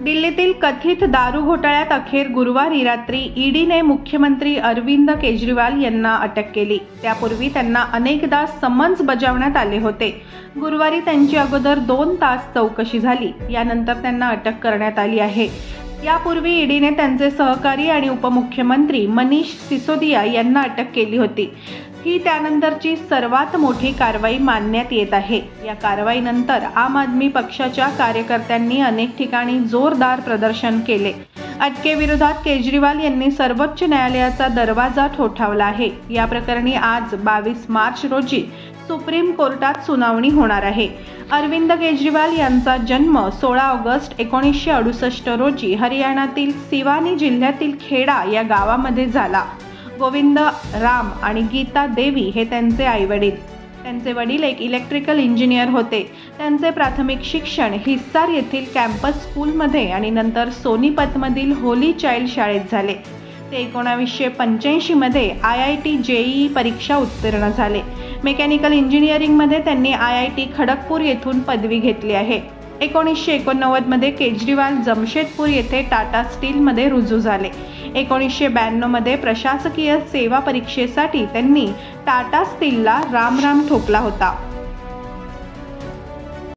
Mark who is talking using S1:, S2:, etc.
S1: दिल्लीतील कथित दारू घोटाळ्यात अखेर गुरुवारी रात्री ईडीने मुख्यमंत्री अरविंद केजरीवाल यांना अटक केली। त्यापूर्वी त्यांना अनेकदा समन्स बजावण्यात आले होते। गुरुवारी त्यांची अगोदर 2 तास चौकशी झाली, यानंतर त्यांना अटक करण्यात आली आहे। यापूर्वी ईडीने त्यांचे सहकारी आणि उपमुख्यमंत्री मनीष सिसोदिया यांना अटक केली होती। ही त्यानंतरची सर्वात मोठी कारवाई मानण्यात येत आहे। या कारवाईनंतर आम आदमी पक्षाच्या कार्यकर्त्यांनी अनेक ठिकाणी जोरदार प्रदर्शन केले। अटकेविरोधात केजरीवाल यांनी सर्वोच्च न्यायालयाचा दरवाजा ठोठावला आहे। या प्रकरणी आज 22 मार्च रोजी सुप्रीम कोर्टात सुनावणी होणार आहे। अरविंद केजरीवाल यांचा जन्म 16 ऑगस्ट 1968 रोजी हरियाणातील सिवानी जिल्ह्यातील खेडा या गावामध्ये झाला। गोविंद राम आणि गीता देवी हे त्यांचे आईवडील। त्यांचे वडील एक इलेक्ट्रिकल इंजिनियर होते। त्यांचे प्राथमिक शिक्षण हिस्सार येथील कॅम्पस स्कूलमध्ये आणि नंतर सोनीपतमधील होली चाइल्ड शाळेत झाले। ते 1985 मध्ये IIT JEE परीक्षा उत्तीर्ण झाले। मेकॅनिकल इंजिनिअरिंगमध्ये त्यांनी IIT खडगपूर येथून पदवी घेतली आहे। 1989 मध्ये केजरीवाल जमशेदपूर येथे टाटा स्टीलमध्ये रुजू झाले। 1992 मध्ये प्रशासकीय सेवा परीक्षेसाठी त्यांनी टाटा स्टीलला राम ठोकला होता।